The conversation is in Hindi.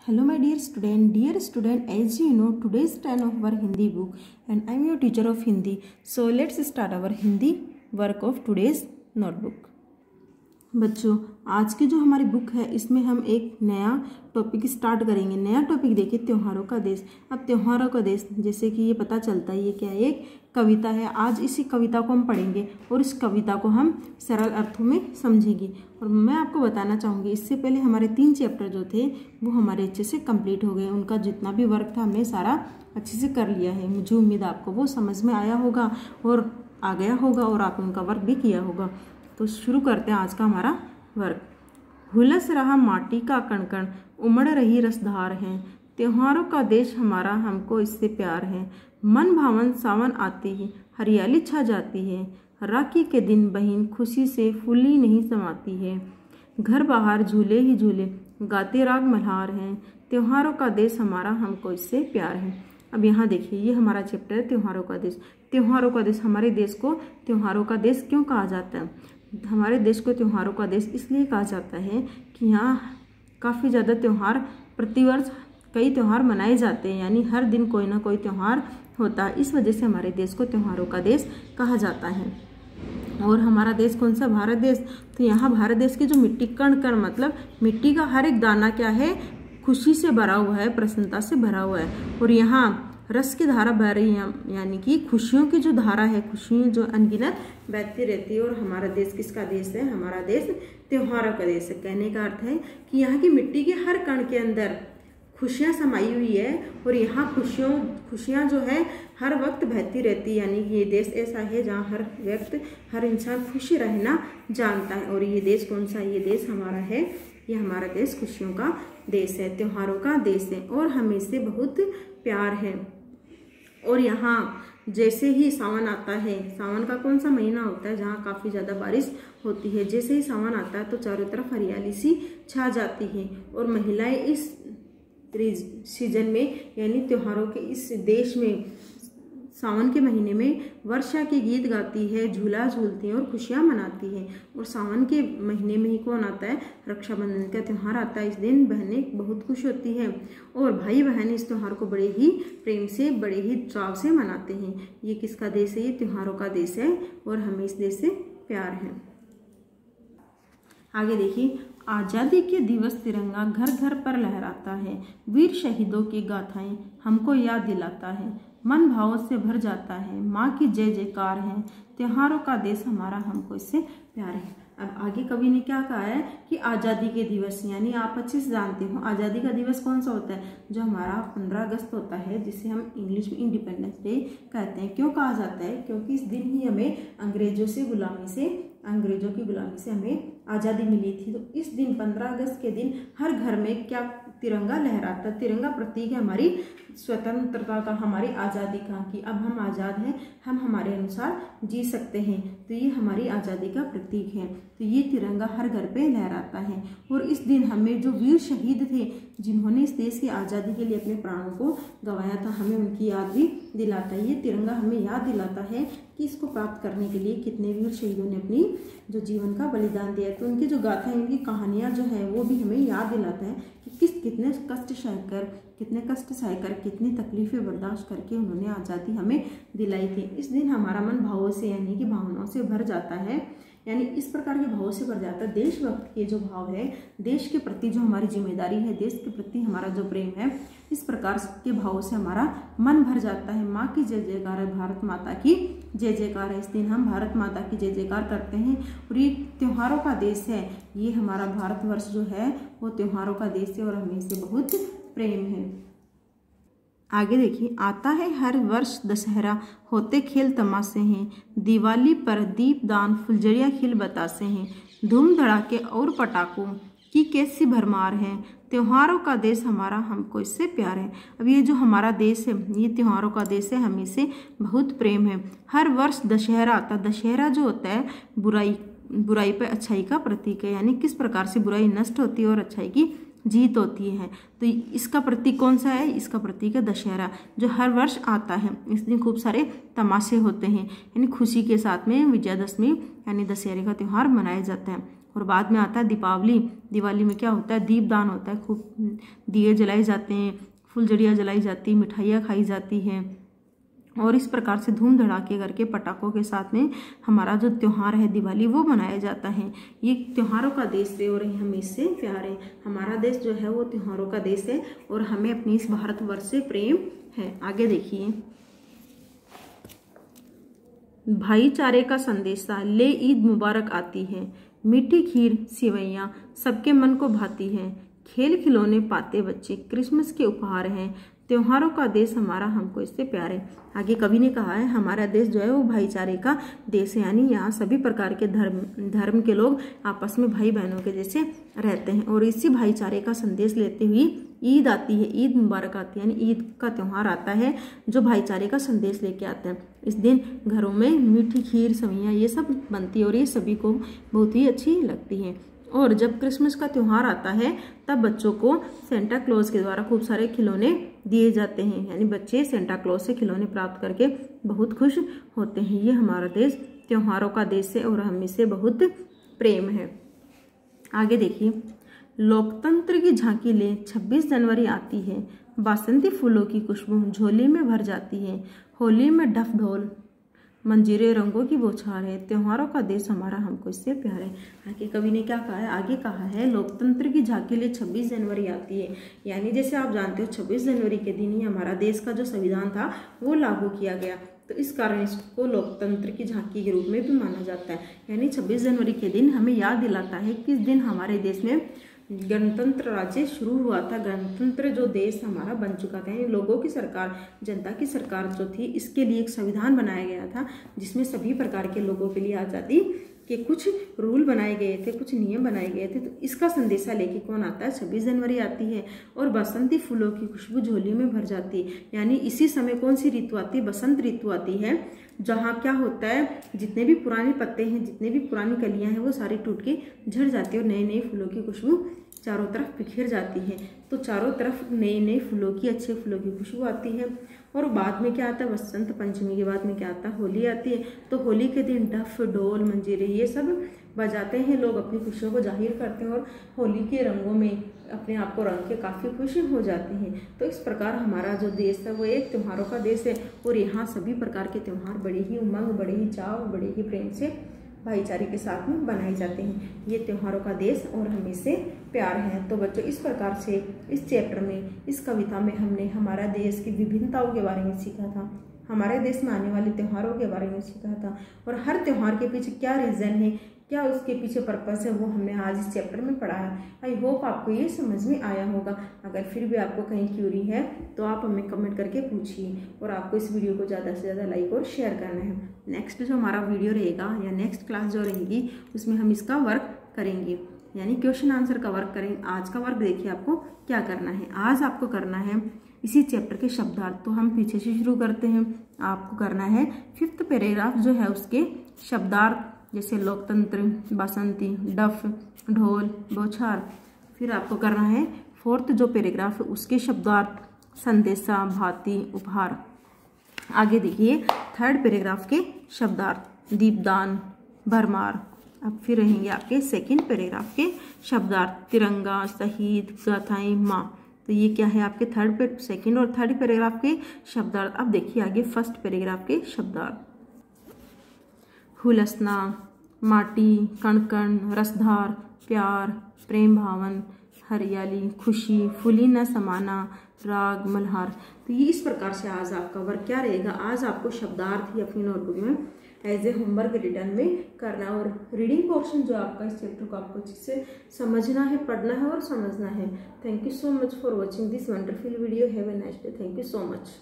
Hello my dear student, as you know today's turn of our Hindi book and I am your teacher of Hindi. So let's start our Hindi work of today's notebook. बच्चों, आज की जो हमारी बुक है इसमें हम एक नया टॉपिक स्टार्ट करेंगे। नया टॉपिक देखिए, त्योहारों का देश। अब त्योहारों का देश जैसे कि ये पता चलता है ये क्या है, एक कविता है। आज इसी कविता को हम पढ़ेंगे और इस कविता को हम सरल अर्थों में समझेंगे। और मैं आपको बताना चाहूँगी, इससे पहले हमारे 3 चैप्टर जो थे वो हमारे अच्छे से कंप्लीट हो गए। उनका जितना भी वर्क था हमने सारा अच्छे से कर लिया है। मुझे उम्मीद आपको वो समझ में आया होगा और आ गया होगा और आपने उनका वर्क भी किया होगा। तो शुरू करते हैं आज का हमारा वर्क। हुलस रहा माटी का कण कण, उमड़ रही रसधार है, त्योहारों का देश हमारा हमको इससे प्यार है। मन भावन सावन आते ही हरियाली छा जाती है, राखी के दिन बहन खुशी से फूली नहीं समाती है। घर बाहर झूले ही झूले गाते राग मल्हार हैं, त्योहारों का देश हमारा हमको इससे प्यार है। अब यहाँ देखिए, ये हमारा चैप्टर है त्योहारों का देश। त्योहारों का देश, हमारे देश को त्योहारों का देश क्यों कहा जाता है? हमारे देश को त्योहारों का देश इसलिए कहा जाता है कि यहाँ काफ़ी ज़्यादा त्यौहार, प्रतिवर्ष कई त्यौहार मनाए जाते हैं, यानी हर दिन कोई ना कोई त्यौहार होता है। इस वजह से हमारे देश को त्योहारों का देश कहा जाता है। और हमारा देश कौन सा? भारत देश। तो यहाँ भारत देश की जो मिट्टी, कण कण मतलब मिट्टी का हर एक दाना क्या है, खुशी से भरा हुआ है, प्रसन्नता से भरा हुआ है। और यहाँ रस की धारा बह रही है, यानी कि खुशियों की जो धारा है, खुशियाँ जो अनगिनत बहती रहती है। और हमारा देश किसका देश है? हमारा देश त्योहारों का देश है। कहने का अर्थ है कि यहाँ की मिट्टी के हर कण के अंदर खुशियाँ समाई हुई है और यहाँ खुशियाँ जो है हर वक्त बहती रहती है। यानी कि ये देश ऐसा है जहाँ हर व्यक्ति, हर इंसान खुशी रहना जानता है। और ये देश कौन सा? ये देश हमारा है, ये हमारा देश खुशियों का देश है, त्योहारों का देश है और हमें इससे बहुत प्यार है। और यहाँ जैसे ही सावन आता है, सावन का कौन सा महीना होता है जहाँ काफ़ी ज़्यादा बारिश होती है, जैसे ही सावन आता है तो चारों तरफ हरियाली सी छा जाती है। और महिलाएं इस सीजन में, यानी त्योहारों के इस देश में, सावन के महीने में वर्षा के गीत गाती है, झूला झूलती है और खुशियाँ मनाती है। और सावन के महीने में ही कौन आता है? रक्षाबंधन का त्यौहार आता है। इस दिन बहनें बहुत खुश होती हैं और भाई बहन इस त्यौहार को बड़े ही प्रेम से, बड़े ही चाव से मनाते हैं। ये किसका देश है? ये त्योहारों का देश है और हमें इस देश से प्यार है। आगे देखिए, आज़ादी के दिवस तिरंगा घर घर पर लहराता है, वीर शहीदों की गाथाएं हमको याद दिलाता है, मन भावों से भर जाता है, माँ की जय जयकार है, त्योहारों का देश हमारा हमको इससे प्यार है। अब आगे कवि ने क्या कहा है कि आज़ादी के दिवस, यानी आप अच्छे से जानते हो आज़ादी का दिवस कौन सा होता है? जो हमारा 15 अगस्त होता है, जिसे हम इंग्लिश में इंडिपेंडेंस डे कहते हैं। क्यों कहा जाता है? क्योंकि इस दिन ही हमें अंग्रेजों की गुलामी से हमें आज़ादी मिली थी। तो इस दिन 15 अगस्त के दिन हर घर में क्या तिरंगा लहराता। तिरंगा प्रतीक है हमारी स्वतंत्रता का, हमारी आज़ादी का, कि अब हम आज़ाद हैं, हम हमारे अनुसार जी सकते हैं। तो ये हमारी आज़ादी का प्रतीक है। तो ये तिरंगा हर घर पे लहराता है। और इस दिन हमें जो वीर शहीद थे, जिन्होंने इस देश की आज़ादी के लिए अपने प्राणों को गंवाया था, हमें उनकी याद भी दिलाता है। ये तिरंगा हमें याद दिलाता है कि इसको प्राप्त करने के लिए कितने वीर शहीदों ने अपनी जो जीवन का बलिदान दिया। तो उनकी जो गाथाएं, उनकी कहानियाँ जो है वो भी हमें याद दिलाता है कि कितने कष्ट सहकर कितनी तकलीफें बर्दाश्त करके उन्होंने आज़ादी हमें दिलाई थी। इस दिन हमारा मन भावों से, यानी कि भावनाओं से भर जाता है, यानी इस प्रकार के भावों से भर जाता है। देशभक्त के जो भाव है, देश के प्रति जो हमारी जिम्मेदारी है, देश के प्रति हमारा जो प्रेम है, इस प्रकार के भावों से हमारा मन भर जाता है। माँ की जय जयकार है, भारत माता की जय जयकार है। इस दिन हम भारत माता की जय जयकार करते हैं। और ये त्योहारों का देश है, ये हमारा भारतवर्ष जो है वो त्योहारों का देश है और हमें इससे बहुत प्रेम है। आगे देखिए, आता है हर वर्ष दशहरा, होते खेल तमाशे हैं, दिवाली पर दीपदान फुलझड़ियाँ खिल बतासे हैं, धूम धड़ाके और पटाखों की कैसी भरमार है, त्योहारों का देश हमारा हमको इससे प्यार है। अब ये जो हमारा देश है, ये त्योहारों का देश है, हमें इससे बहुत प्रेम है। हर वर्ष दशहरा आता है। दशहरा जो होता है बुराई पर अच्छाई का प्रतीक है, यानी किस प्रकार से बुराई नष्ट होती है और अच्छाई की जीत होती है। तो इसका प्रतीक कौन सा है? इसका प्रतीक है दशहरा, जो हर वर्ष आता है। इस दिन खूब सारे तमाशे होते हैं, यानी खुशी के साथ में विजयादशमी यानी दशहरे का त्यौहार मनाया जाता है। और बाद में आता है दीपावली। दिवाली में क्या होता है, दीपदान होता है, खूब दिए जलाए जाते हैं, फुलझड़ियाँ जलाई जाती हैं, मिठाइयाँ खाई जाती हैं और इस प्रकार से धूम धड़ाके करके पटाखों के साथ में हमारा जो त्यौहार है दिवाली वो मनाया जाता है। ये त्योहारों का देश है और हमें इससे प्यार है। हमारा देश जो है वो त्योहारों का देश है और हमें अपनी इस भारतवर्ष से प्रेम है। आगे देखिए, भाईचारे का संदेशा ले ईद मुबारक आती है, मीठी खीर सेवैयाँ सबके मन को भाती है, खेल खिलौने पाते बच्चे क्रिसमस के उपहार हैं, त्योहारों का देश हमारा हमको इससे प्यार है। आगे कवि ने कहा है हमारा देश जो है वो भाईचारे का देश है, यानी यहाँ सभी प्रकार के धर्म के लोग आपस में भाई बहनों के जैसे रहते हैं और इसी भाईचारे का संदेश लेते हुए ईद आती है, ईद मुबारक आती है, यानी ईद का त्यौहार आता है जो भाईचारे का संदेश लेके आता है। इस दिन घरों में मीठी खीर सेवैयाँ ये सब बनती है और ये सभी को बहुत ही अच्छी लगती है। और जब क्रिसमस का त्यौहार आता है तब बच्चों को सेंटा क्लॉज के द्वारा खूब सारे खिलौने दिए जाते हैं, यानी बच्चे सेंटा क्लॉज से खिलौने प्राप्त करके बहुत खुश होते हैं। ये हमारा देश त्योहारों का देश है और हमें से बहुत प्रेम है। आगे देखिए, लोकतंत्र की झांकी ले 26 जनवरी आती है, बासंती फूलों की खुशबू झोली में भर जाती है, होली में डफ ढोल मंजीरे रंगों की बौछार है, त्योहारों का देश हमारा हमको इससे प्यार है। आगे कवि ने क्या कहा है, आगे कहा है लोकतंत्र की झांकी लिए 26 जनवरी आती है, यानी जैसे आप जानते हो 26 जनवरी के दिन ही हमारा देश का जो संविधान था वो लागू किया गया, तो इस कारण इसको लोकतंत्र की झांकी के रूप में भी माना जाता है। यानी 26 जनवरी के दिन हमें याद दिलाता है कि इस दिन हमारे देश में गणतंत्र राज्य शुरू हुआ था, गणतंत्र जो देश हमारा बन चुका था, यानी लोगों की सरकार, जनता की सरकार जो थी, इसके लिए एक संविधान बनाया गया था जिसमें सभी प्रकार के लोगों के लिए आज़ादी के कुछ रूल बनाए गए थे, कुछ नियम बनाए गए थे। तो इसका संदेशा लेके कौन आता है, 26 जनवरी आती है और बसंती फूलों की खुशबू झोली में भर जाती है, यानी इसी समय कौन सी ऋतु आती है, बसंत ऋतु आती है, जहाँ क्या होता है जितने भी पुराने पत्ते हैं, जितने भी पुरानी कलियां हैं वो सारी टूट के झड़ जाती है और नए नए फूलों की खुशबू चारों तरफ बिखर जाती है। तो चारों तरफ नए नए फूलों की, अच्छे फूलों की खुशबू आती है। और बाद में क्या आता है, बसंत पंचमी के बाद में क्या आता है, होली आती है। तो होली के दिन डफ ढोल मंजीरे ये सब बजाते हैं, लोग अपनी खुशियों को जाहिर करते हैं और होली के रंगों में अपने आप को रंग के काफ़ी खुश हो जाते हैं। तो इस प्रकार हमारा जो देश है वो एक त्योहारों का देश है और यहाँ सभी प्रकार के त्यौहार बड़े ही उमंग, बड़े ही चाव, बड़े ही प्रेम से भाईचारे के साथ में बनाए जाते हैं। ये त्योहारों का देश और हमें से प्यार है। तो बच्चों इस प्रकार से इस चैप्टर में, इस कविता में हमने हमारा देश की विभिन्नताओं के बारे में सीखा था, हमारे देश में आने वाले त्योहारों के बारे में सीखा था और हर त्योहार के पीछे क्या रीज़न है, क्या उसके पीछे पर्पस है, वो हमने आज इस चैप्टर में पढ़ा है। आई होप आपको ये समझ में आया होगा। अगर फिर भी आपको कहीं क्यूरी है तो आप हमें कमेंट करके पूछिए और आपको इस वीडियो को ज़्यादा से ज़्यादा लाइक और शेयर करना है। नेक्स्ट जो हमारा वीडियो रहेगा या नेक्स्ट क्लास जो रहेगी उसमें हम इसका वर्क करेंगे, यानी क्वेश्चन आंसर का वर्क करेंगे। आज का वर्क देखिए आपको क्या करना है। आज आपको करना है इसी चैप्टर के शब्दार्थ, तो हम पीछे से शुरू करते हैं। आपको करना है 5th पैराग्राफ जो है उसके शब्दार्थ, जैसे लोकतंत्र, बासंती, डफ, ढोल, बौछार। फिर आपको करना है 4th जो पैराग्राफ है उसके शब्दार्थ, संदेशा, भांति, उपहार। आगे देखिए 3rd पैराग्राफ के शब्दार्थ, दीपदान, भरमार। अब फिर रहेंगे आपके 2nd पैराग्राफ के शब्दार्थ, तिरंगा, शहीद, गाथाएं, माँ। तो ये क्या है आपके 2nd और 3rd पैराग्राफ के शब्दार्थ। अब देखिए आगे 1st पैराग्राफ के शब्दार्थ, हुलसना, माटी, कणकण, रसधार, प्यार, प्रेम भावन, हरियाली, खुशी, फूली न समाना, राग, मल्हार। तो ये इस प्रकार से आज आपका वर्क क्या रहेगा, आज आपको शब्दार्थ ही अपनी नोटबुक में एज ए होमवर्क रिटर्न में करना और रीडिंग पोर्शन जो आपका इस चैप्टर को आपको अच्छे से समझना है, पढ़ना है और समझना है। Thank you so much for watching this wonderful video. Have a nice day. Thank you so much.